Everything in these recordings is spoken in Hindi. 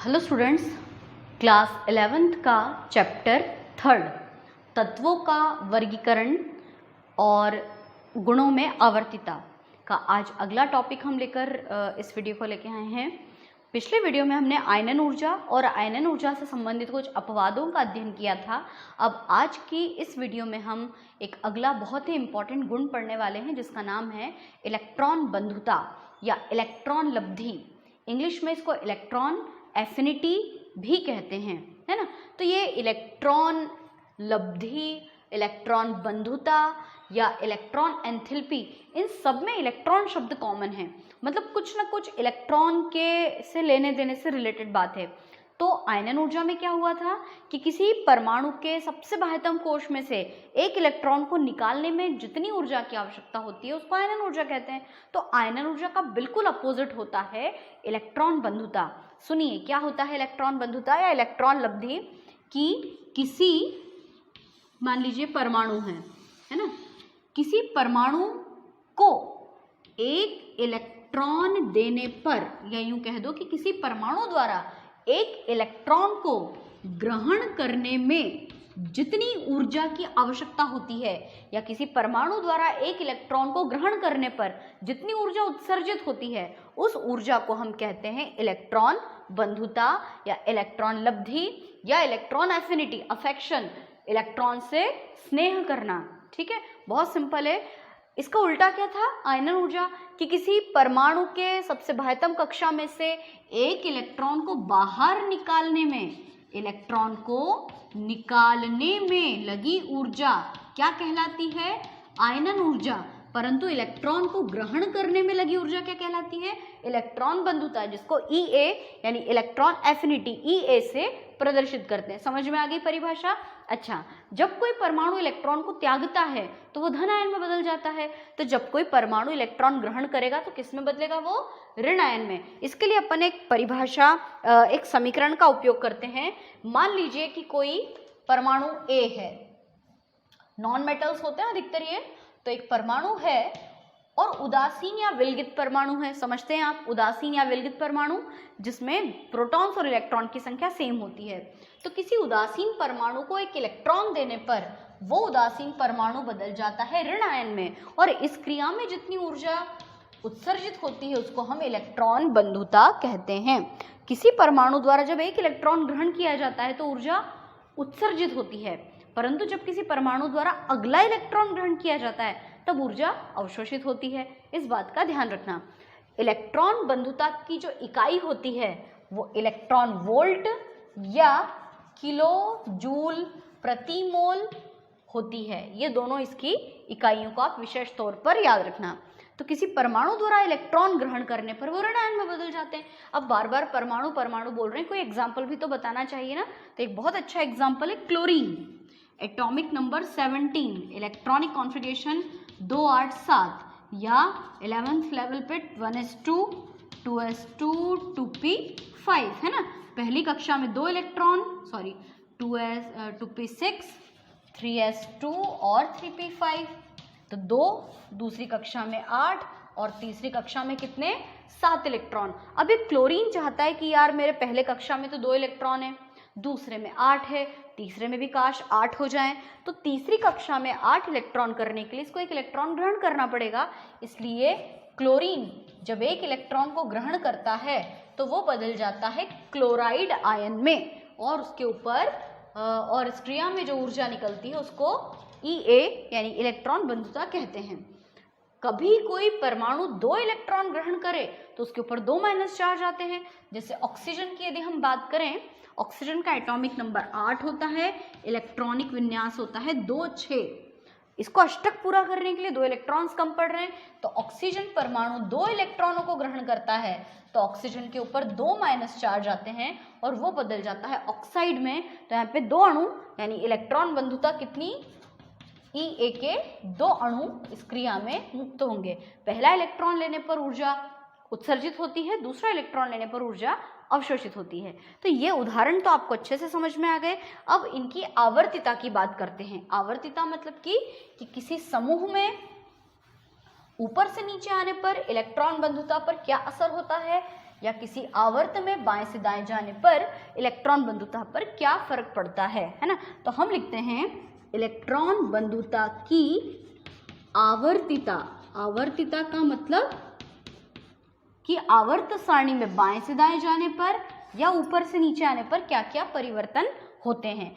हेलो स्टूडेंट्स, क्लास 11th का चैप्टर 3 तत्वों का वर्गीकरण और गुणों में आवर्तिता का आज अगला टॉपिक हम लेकर इस वीडियो को लेके आए हैं। पिछले वीडियो में हमने आयनन ऊर्जा और आयनन ऊर्जा से संबंधित कुछ अपवादों का अध्ययन किया था। अब आज की इस वीडियो में हम एक अगला बहुत ही इम्पॉर्टेंट गुण पढ़ने वाले हैं जिसका नाम है इलेक्ट्रॉन बंधुता या इलेक्ट्रॉन लब्धि। इंग्लिश में इसको इलेक्ट्रॉन एफिनिटी भी कहते हैं, है ना। तो ये इलेक्ट्रॉन लब्धि, इलेक्ट्रॉन बंधुता या इलेक्ट्रॉन एंथैल्पी, इन सब में इलेक्ट्रॉन शब्द कॉमन है, मतलब कुछ ना कुछ इलेक्ट्रॉन के से लेने देने से रिलेटेड बात है। तो आयनन ऊर्जा में क्या हुआ था कि किसी परमाणु के सबसे बाह्यतम कोश में से एक इलेक्ट्रॉन को निकालने में जितनी ऊर्जा की आवश्यकता होती है उसको आयनन ऊर्जा कहते हैं। तो आयनन ऊर्जा का बिल्कुल अपोजिट होता है इलेक्ट्रॉन बंधुता। सुनिए क्या होता है इलेक्ट्रॉन बंधुता या इलेक्ट्रॉन लब्धि, कि किसी, मान लीजिए परमाणु है ना, किसी परमाणु को एक इलेक्ट्रॉन देने पर, या यूं कह दो कि किसी परमाणु द्वारा एक इलेक्ट्रॉन को ग्रहण करने में जितनी ऊर्जा की आवश्यकता होती है, या किसी परमाणु द्वारा एक इलेक्ट्रॉन को ग्रहण करने पर जितनी ऊर्जा उत्सर्जित होती है उस ऊर्जा को हम कहते हैं इलेक्ट्रॉन बंधुता या इलेक्ट्रॉन लब्धि या इलेक्ट्रॉन एफिनिटी, अफेक्शन, इलेक्ट्रॉन से स्नेह करना। ठीक है, बहुत सिंपल है। इसका उल्टा क्या था आयनन ऊर्जा, कि किसी परमाणु के सबसे बाह्यतम कक्षा में से एक इलेक्ट्रॉन को बाहर निकालने में, इलेक्ट्रॉन को निकालने में लगी ऊर्जा क्या कहलाती है, आयनन ऊर्जा। परंतु इलेक्ट्रॉन को ग्रहण करने में लगी ऊर्जा क्या कहलाती है, इलेक्ट्रॉन बंधुता, जिसको EA यानी इलेक्ट्रॉन एफिनिटी EA से प्रदर्शित करते हैं। समझ में आ गई परिभाषा। अच्छा, जब कोई परमाणु इलेक्ट्रॉन को त्यागता है तो वो धन आयन में बदल जाता है। तो जब कोई परमाणु इलेक्ट्रॉन ग्रहण करेगा तो किस में बदलेगा, वो ऋण आयन में। इसके लिए अपन एक परिभाषा, एक समीकरण का उपयोग करते हैं। मान लीजिए कि कोई परमाणु A है, नॉन मेटल्स होते हैं अधिकतर ये, तो एक परमाणु है और उदासीन या विलगित परमाणु है। समझते हैं आप, उदासीन या विलगित परमाणु जिसमें प्रोटॉन्स और इलेक्ट्रॉन की संख्या सेम होती है। तो किसी उदासीन परमाणु को एक इलेक्ट्रॉन देने पर वो उदासीन परमाणु बदल जाता है ऋण आयन में, और इस क्रिया में जितनी ऊर्जा उत्सर्जित होती है उसको हम इलेक्ट्रॉन बंधुता कहते हैं। किसी परमाणु द्वारा जब एक इलेक्ट्रॉन ग्रहण किया जाता है तो ऊर्जा उत्सर्जित होती है, परंतु जब किसी परमाणु द्वारा अगला इलेक्ट्रॉन ग्रहण किया जाता है तब ऊर्जा अवशोषित होती है। इस बात का ध्यान रखना। इलेक्ट्रॉन बंधुता की जो इकाई होती है वो इलेक्ट्रॉन वोल्ट या किलो जूल प्रति मोल होती है। ये दोनों इसकी इकाइयों को आप विशेष तौर पर याद रखना। तो किसी परमाणु द्वारा इलेक्ट्रॉन ग्रहण करने पर वो ऋण आयन में बदल जाते हैं। अब बार बार परमाणु परमाणु बोल रहे हैं, कोई एग्जाम्पल भी तो बताना चाहिए ना। तो एक बहुत अच्छा एग्जाम्पल है chlorine, atomic number 17, electronic configuration 287 या 11th लेवल पे 1s2 2s2 2p5, है ना। पहली कक्षा में 2 इलेक्ट्रॉन, 2p6 3s2 और 3p5, तो 2, दूसरी कक्षा में 8 और तीसरी कक्षा में कितने, 7 इलेक्ट्रॉन। अब ये क्लोरीन चाहता है कि यार मेरे पहले कक्षा में तो 2 इलेक्ट्रॉन है, दूसरे में 8 है, तीसरे में भी काश 8 हो जाएं, तो तीसरी कक्षा में 8 इलेक्ट्रॉन करने के लिए इसको एक इलेक्ट्रॉन ग्रहण करना पड़ेगा। इसलिए क्लोरीन जब एक इलेक्ट्रॉन को ग्रहण करता है तो वो बदल जाता है क्लोराइड आयन में, और उसके ऊपर और इस क्रिया में जो ऊर्जा निकलती है उसको EA यानी इलेक्ट्रॉन बंधुता कहते हैं। कभी कोई परमाणु 2 इलेक्ट्रॉन ग्रहण करे तो उसके ऊपर 2 माइनस चार्ज आते हैं। जैसे ऑक्सीजन की यदि हम बात करें, ऑक्सीजन का एटॉमिक नंबर 8 होता है, इलेक्ट्रॉनिक विन्यास होता है 2 6। इसको अष्टक पूरा करने के लिए 2 इलेक्ट्रॉन्स कम पड़ रहे हैं, तो ऑक्सीजन परमाणु 2 इलेक्ट्रॉनों को ग्रहण करता है तो ऑक्सीजन के ऊपर 2 माइनस चार्ज आते हैं और वो बदल जाता है ऑक्साइड में। तो यहाँ पे 2 अणु यानी इलेक्ट्रॉन बंधुता कितनी, EA के 2 अणु इस क्रिया में मुक्त होंगे। पहला इलेक्ट्रॉन लेने पर ऊर्जा उत्सर्जित होती है, दूसरा इलेक्ट्रॉन लेने पर ऊर्जा अवशोषित होती है। तो ये उदाहरण तो आपको अच्छे से समझ में आ गए। अब इनकी आवर्तिता की बात करते हैं। आवर्तिता मतलब कि किसी समूह में ऊपर से नीचे आने पर इलेक्ट्रॉन बंधुता पर क्या असर होता है, या किसी आवर्त में बाएं से दाएं जाने पर इलेक्ट्रॉन बंधुता पर क्या फर्क पड़ता है ना। तो हम लिखते हैं इलेक्ट्रॉन बंधुता की आवर्तिता। आवर्तिता का मतलब कि आवर्त सारणी में बाएं से दाएं जाने पर या ऊपर से नीचे आने पर क्या क्या परिवर्तन होते हैं।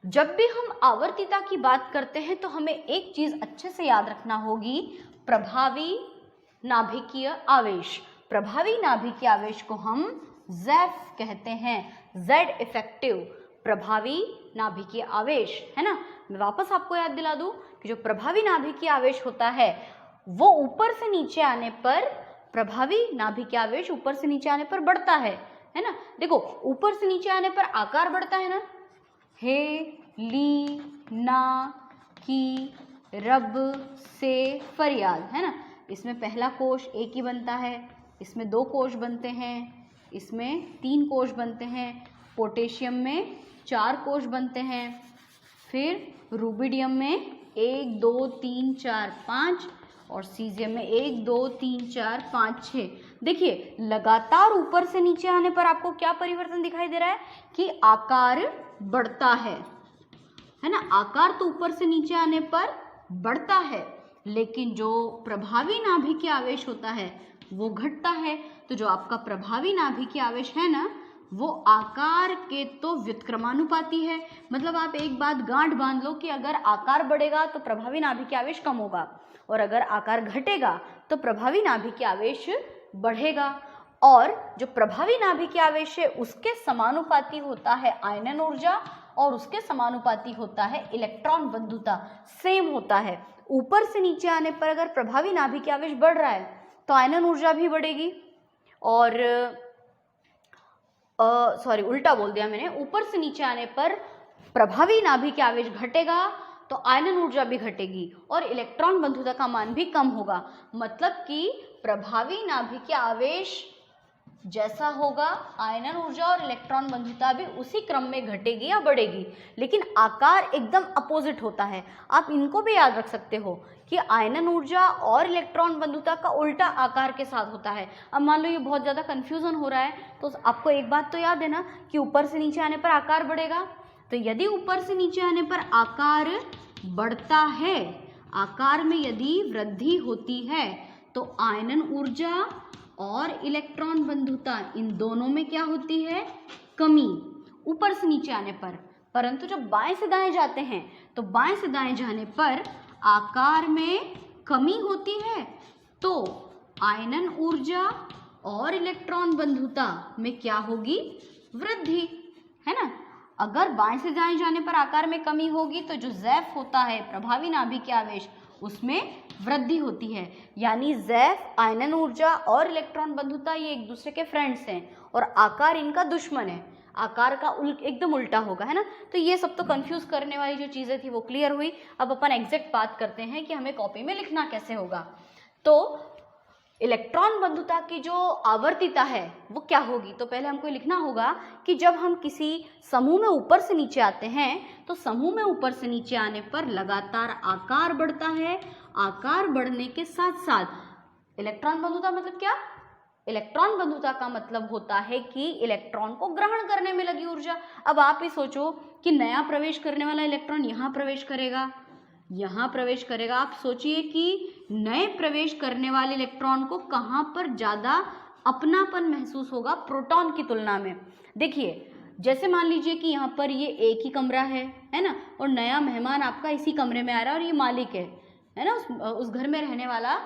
जब भी हम आवर्तिता की बात करते हैं तो हमें एक चीज अच्छे से याद रखना होगी, प्रभावी नाभिकीय आवेश। प्रभावी नाभिकीय आवेश को हम ज़ेफ कहते हैं, जेड इफेक्टिव, प्रभावी नाभिकीय आवेश, है ना। मैं वापस आपको याद दिला दूं कि जो प्रभावी नाभिकीय आवेश होता है वो ऊपर से नीचे आने पर, प्रभावी नाभिकीय आवेश ऊपर से नीचे आने पर बढ़ता है ना। देखो ऊपर से नीचे आने पर आकार बढ़ता है ना, हे, ली, ना, की, रब, से, फरियाद, है ना। इसमें पहला कोश एक ही बनता है, इसमें 2 कोश बनते हैं, इसमें 3 कोश बनते हैं, पोटेशियम में 4 कोश बनते हैं, फिर रूबिडियम में 1 2 3 4 5 और सीजियम में 1 2 3 4 5 6। देखिए लगातार ऊपर से नीचे आने पर आपको क्या परिवर्तन दिखाई दे रहा है कि आकार बढ़ता है ना। आकार तो ऊपर से नीचे आने पर बढ़ता है, लेकिन जो प्रभावी नाभिकीय आवेश होता है वो घटता है। तो जो आपका प्रभावी नाभिकीय आवेश है ना वो आकार के तो व्युत्क्रमानुपाती है। मतलब आप एक बात गांठ बांध लो कि अगर आकार बढ़ेगा तो प्रभावी नाभिकीय आवेश कम होगा और अगर आकार घटेगा तो प्रभावी नाभिकीय आवेश बढ़ेगा। और जो प्रभावी नाभिकीय आवेश है उसके समानुपाती होता है आयनन ऊर्जा और उसके समानुपाती होता है इलेक्ट्रॉन बंधुता, सेम होता है। ऊपर से नीचे आने पर अगर प्रभावी नाभिकीय आवेश बढ़ रहा है तो आयनन ऊर्जा भी बढ़ेगी और सॉरी उल्टा बोल दिया मैंने, ऊपर से नीचे आने पर प्रभावी नाभिकीय आवेश घटेगा तो आयनन ऊर्जा भी घटेगी और इलेक्ट्रॉन बंधुता का मान भी कम होगा। मतलब कि प्रभावी नाभिकीय आवेश जैसा होगा आयनन ऊर्जा और इलेक्ट्रॉन बंधुता भी उसी क्रम में घटेगी या बढ़ेगी, लेकिन आकार एकदम अपोजिट होता है। आप इनको भी याद रख सकते हो कि आयनन ऊर्जा और इलेक्ट्रॉन बंधुता का उल्टा आकार के साथ होता है। अब मान लो ये बहुत ज़्यादा कन्फ्यूजन हो रहा है तो आपको एक बात तो याद है ना कि ऊपर से नीचे आने पर आकार बढ़ेगा। तो यदि ऊपर से नीचे आने पर आकार बढ़ता है, आकार में यदि वृद्धि होती है तो आयनन ऊर्जा और इलेक्ट्रॉन बंधुता इन दोनों में क्या होती है, कमी ऊपर से नीचे आने पर। परंतु जब बाएं से दाएं जाते हैं तो बाएं से दाएं जाने पर आकार में कमी होती है तो आयनन ऊर्जा और इलेक्ट्रॉन बंधुता में क्या होगी, वृद्धि, है ना। अगर बाएं से दाएं जाने पर आकार में कमी होगी तो जो ज़ेफ होता है प्रभावी नाभिकीय आवेश उसमें वृद्धि होती है। यानी ज़ेफ, आयनन ऊर्जा और इलेक्ट्रॉन बंधुता ये एक दूसरे के फ्रेंड्स हैं और आकार इनका दुश्मन है, आकार का एकदम उल्टा होगा, है ना। तो ये सब तो कंफ्यूज करने वाली जो चीज़ें थी वो क्लियर हुई। अब अपन एग्जैक्ट बात करते हैं कि हमें कॉपी में लिखना कैसे होगा। तो इलेक्ट्रॉन बंधुता की जो आवर्तिता है वो क्या होगी, तो पहले हमको लिखना होगा कि जब हम किसी समूह में ऊपर से नीचे आते हैं तो समूह में ऊपर से नीचे आने पर लगातार आकार बढ़ता है। आकार बढ़ने के साथ साथ इलेक्ट्रॉन बंधुता मतलब क्या, इलेक्ट्रॉन बंधुता का मतलब होता है कि इलेक्ट्रॉन को ग्रहण करने में लगी ऊर्जा। अब आप ही सोचो कि नया प्रवेश करने वाला इलेक्ट्रॉन यहाँ प्रवेश करेगा, यहाँ प्रवेश करेगा। आप सोचिए कि नए प्रवेश करने वाले इलेक्ट्रॉन को कहाँ पर ज़्यादा अपनापन महसूस होगा प्रोटॉन की तुलना में। देखिए जैसे मान लीजिए कि यहाँ पर ये एक ही कमरा है ना, और नया मेहमान आपका इसी कमरे में आ रहा है और ये मालिक है ना, उस घर में रहने वाला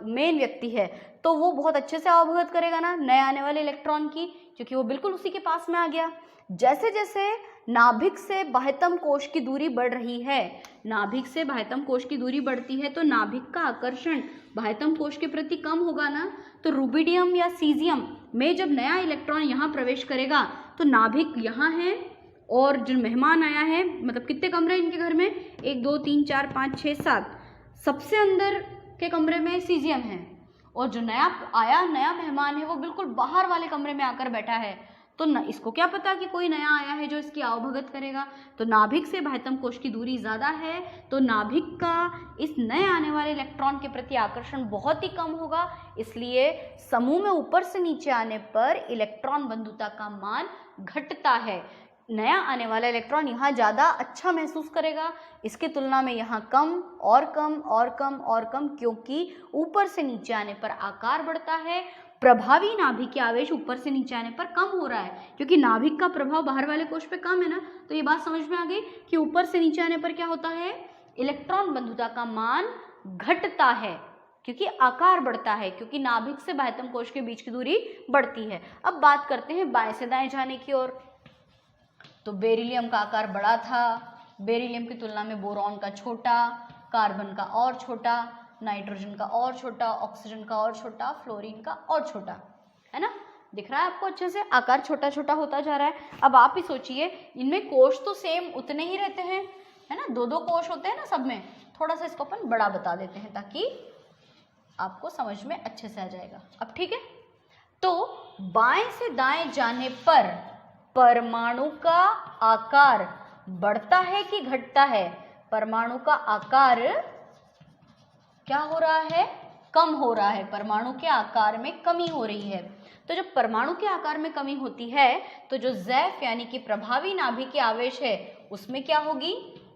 मेन व्यक्ति है, तो वो बहुत अच्छे से अवगत करेगा ना नए आने वाले इलेक्ट्रॉन की, क्योंकि वो बिल्कुल उसी के पास में आ गया। जैसे जैसे नाभिक से बाह्यतम कोश की दूरी बढ़ रही है, नाभिक से बाह्यतम कोश की दूरी बढ़ती है तो नाभिक का आकर्षण बाह्यतम कोश के प्रति कम होगा ना। तो रूबिडियम या सीजियम में जब नया इलेक्ट्रॉन यहाँ प्रवेश करेगा तो नाभिक यहाँ है और जो मेहमान आया है, मतलब कितने कमरे इनके घर में, 1 2 3 4 5 6 7, सबसे अंदर के कमरे में सीजियम है और जो नया मेहमान है वो बिल्कुल बाहर वाले कमरे में आकर बैठा है। तो न इसको क्या पता कि कोई नया आया है जो इसकी आवभगत करेगा। तो नाभिक से बाह्यतम कोश की दूरी ज़्यादा है, तो नाभिक का इस नए आने वाले इलेक्ट्रॉन के प्रति आकर्षण बहुत ही कम होगा, इसलिए समूह में ऊपर से नीचे आने पर इलेक्ट्रॉन बंधुता का मान घटता है। नया आने वाला इलेक्ट्रॉन यहाँ ज़्यादा अच्छा महसूस करेगा, इसकी तुलना में यहाँ कम और कम और कम और कम, क्योंकि ऊपर से नीचे आने पर आकार बढ़ता है। प्रभावी नाभिकीय आवेश ऊपर से नीचे आने पर कम हो रहा है, क्योंकि नाभिक का प्रभाव बाहर वाले कोश पे कम है ना। तो ये बात समझ में आ गई कि ऊपर से नीचे आने पर क्या होता है, इलेक्ट्रॉन बंधुता का मान घटता है, क्योंकि आकार बढ़ता है, क्योंकि नाभिक से बाह्यतम कोश के बीच की दूरी बढ़ती है। अब बात करते हैं बाएं से दाएं जाने की ओर। तो बेरिलियम का आकार बड़ा था, बेरिलियम की तुलना में बोरॉन का छोटा, कार्बन का और छोटा, नाइट्रोजन का और छोटा, ऑक्सीजन का और छोटा, फ्लोरीन का और छोटा, है ना। दिख रहा है आपको अच्छे से, आकार छोटा छोटा होता जा रहा है। अब आप ही सोचिए, इनमें कोश तो सेम उतने ही रहते हैं, है ना, दो दो कोश होते हैं ना सब में। थोड़ा सा इसको अपन बड़ा बता देते हैं ताकि आपको समझ में अच्छे से आ जाएगा। अब ठीक है, तो बाएं से दाएं जाने पर परमाणु का आकार बढ़ता है कि घटता है? परमाणु का आकार क्या हो रहा है, कम हो रहा है। परमाणु के आकार में कमी हो रही है। तो जब परमाणु के आकार में कमी होती है तो जो ज़ैफ यानी कि प्रभावी नाभिकीय आवेश है उसमें क्या होगी,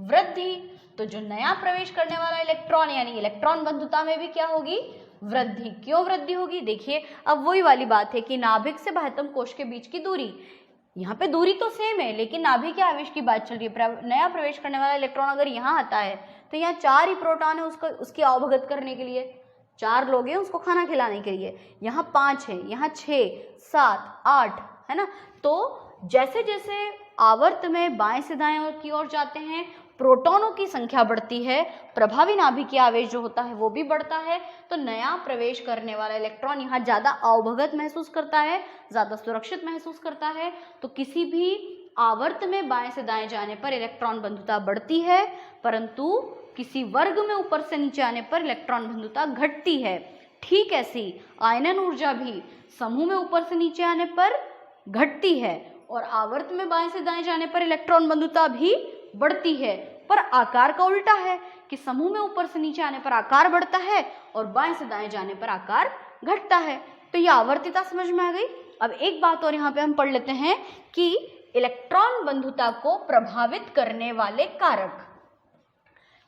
वृद्धि। तो जो नया प्रवेश करने वाला इलेक्ट्रॉन यानी इलेक्ट्रॉन बंधुता में भी क्या होगी, वृद्धि। क्यों वृद्धि होगी, देखिए अब वही वाली बात है कि नाभिक से बाह्यतम कोश के बीच की दूरी, यहाँ पे दूरी तो सेम है लेकिन नाभिकीय आवेश की बात चल रही है। नया प्रवेश करने वाला इलेक्ट्रॉन अगर यहाँ आता है तो यहाँ 4 ही प्रोटॉन है उसकी आवभगत करने के लिए, 4 लोग हैं उसको खाना खिलाने के लिए। यहाँ 5 है, यहाँ 6, 7, 8, है ना। तो जैसे जैसे आवर्त में बाएं से दाएं की ओर जाते हैं प्रोटॉनों की संख्या बढ़ती है, प्रभावी नाभिकीय आवेश जो होता है वो भी बढ़ता है। तो नया प्रवेश करने वाला इलेक्ट्रॉन यहाँ ज़्यादा अवभगत महसूस करता है, ज़्यादा सुरक्षित महसूस करता है। तो किसी भी आवर्त में बाएं से दाएं जाने पर इलेक्ट्रॉन बंधुता बढ़ती है, परंतु किसी वर्ग में ऊपर से नीचे आने पर इलेक्ट्रॉन बंधुता घटती है। ठीक ऐसी आयनन ऊर्जा भी समूह में ऊपर से नीचे आने पर घटती है और आवर्त में बाएं से दाएं जाने पर इलेक्ट्रॉन बंधुता भी बढ़ती है। पर आकार का उल्टा है कि समूह में ऊपर से नीचे आने पर आकार बढ़ता है और बाएं से दाएं जाने पर आकार घटता है। तो ये आवर्तिता समझ में आ गई। अब एक बात और यहाँ पे हम पढ़ लेते हैं कि इलेक्ट्रॉन बंधुता को प्रभावित करने वाले कारक।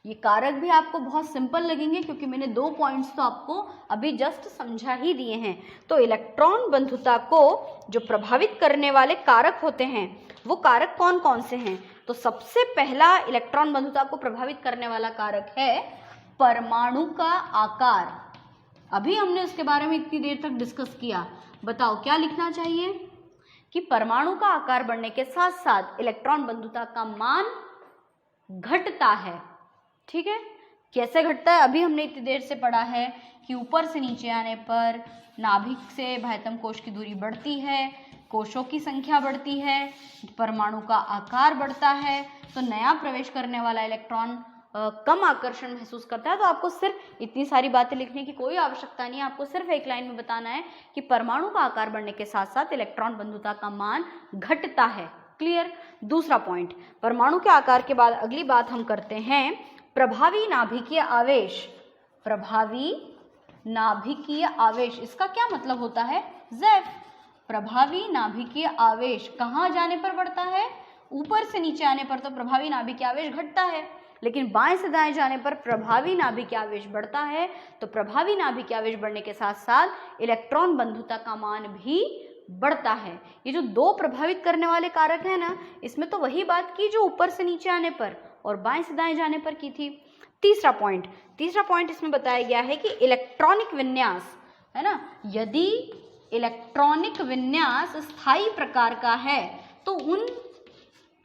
ये कारक भी आपको बहुत सिंपल लगेंगे क्योंकि मैंने 2 पॉइंट्स तो आपको अभी जस्ट समझा ही दिए हैं। तो इलेक्ट्रॉन बंधुता को जो प्रभावित करने वाले कारक होते हैं वो कारक कौन कौन से हैं? तो सबसे पहला इलेक्ट्रॉन बंधुता को प्रभावित करने वाला कारक है परमाणु का आकार। अभी हमने उसके बारे में इतनी देर तक डिस्कस किया। बताओ क्या लिखना चाहिए कि परमाणु का आकार बढ़ने के साथ साथ इलेक्ट्रॉन बंधुता का मान घटता है। ठीक है, कैसे घटता है अभी हमने इतनी देर से पढ़ा है कि ऊपर से नीचे आने पर नाभिक से बाह्यतम कोश की दूरी बढ़ती है, कोशों की संख्या बढ़ती है, परमाणु का आकार बढ़ता है, तो नया प्रवेश करने वाला इलेक्ट्रॉन कम आकर्षण महसूस करता है। तो आपको सिर्फ इतनी सारी बातें लिखने की कोई आवश्यकता नहीं है, आपको सिर्फ एक लाइन में बताना है कि परमाणु का आकार बढ़ने के साथ साथ इलेक्ट्रॉन बंधुता का मान घटता है। क्लियर। दूसरा पॉइंट, परमाणु के आकार के बाद अगली बात हम करते हैं प्रभावी नाभिकीय आवेश। प्रभावी नाभिकीय आवेश, इसका क्या मतलब होता है? ज़ैफ। प्रभावी नाभिकीय आवेश कहाँ जाने पर बढ़ता है? ऊपर से नीचे आने पर तो प्रभावी नाभिकीय आवेश घटता है, लेकिन बाएं से दाएं जाने पर प्रभावी नाभिकीय आवेश बढ़ता है। तो प्रभावी नाभिकीय आवेश बढ़ने के साथ साथ इलेक्ट्रॉन बंधुता का मान भी बढ़ता है। ये जो 2 प्रभावित करने वाले कारक है ना, इसमें तो वही बात की जो ऊपर से नीचे आने पर और बाएं से दाएं जाने पर की थी। तीसरा पॉइंट इसमें बताया गया है कि इलेक्ट्रॉनिक विन्यास, है ना, यदि इलेक्ट्रॉनिक विन्यास स्थायी प्रकार का है तो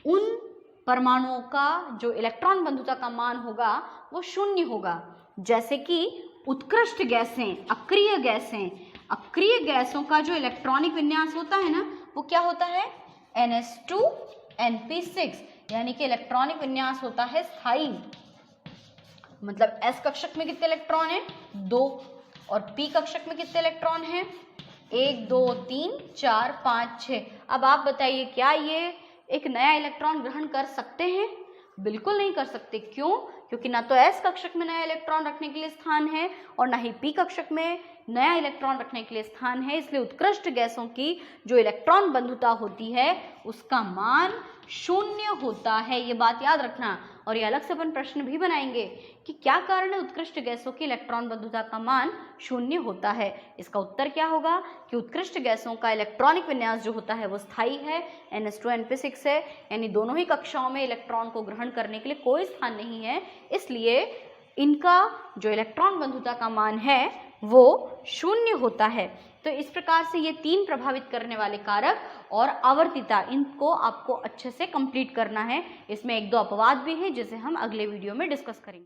उन परमाणुओं का जो इलेक्ट्रॉन बंधुता का मान होगा वो 0 होगा। जैसे कि उत्कृष्ट गैसें, अक्रिय गैसें, अक्रिय गैसों का जो इलेक्ट्रॉनिक विन्यास होता है ना वो क्या होता है? NH2NP6, यानी कि इलेक्ट्रॉनिक विन्यास होता है स्थायी। मतलब S कक्षक में कितने इलेक्ट्रॉन हैं? 2, और P कक्षक में कितने इलेक्ट्रॉन हैं? 1, 2, 3, 4, 5, 6। अब आप बताइए, क्या ये एक नया इलेक्ट्रॉन ग्रहण कर सकते हैं? बिल्कुल नहीं कर सकते। क्यों? क्योंकि ना तो s कक्षक में नया इलेक्ट्रॉन रखने के लिए स्थान है और ना ही p कक्षक में नया इलेक्ट्रॉन रखने के लिए स्थान है। इसलिए उत्कृष्ट गैसों की जो इलेक्ट्रॉन बंधुता होती है उसका मान 0 होता है। ये बात याद रखना। और ये अलग से अपन प्रश्न भी बनाएंगे कि क्या कारण है उत्कृष्ट गैसों की इलेक्ट्रॉन बंधुता का मान 0 होता है। इसका उत्तर क्या होगा कि उत्कृष्ट गैसों का इलेक्ट्रॉनिक विन्यास जो होता है वो स्थायी है, NH2 NP6 है, यानी दोनों ही कक्षाओं में इलेक्ट्रॉन को ग्रहण करने के लिए कोई स्थान नहीं है। इसलिए इनका जो इलेक्ट्रॉन बंधुता का मान है वो 0 होता है। तो इस प्रकार से ये 3 प्रभावित करने वाले कारक और आवर्तिता, इनको आपको अच्छे से कंप्लीट करना है। इसमें 1-2 अपवाद भी हैं जिसे हम अगले वीडियो में डिस्कस करेंगे।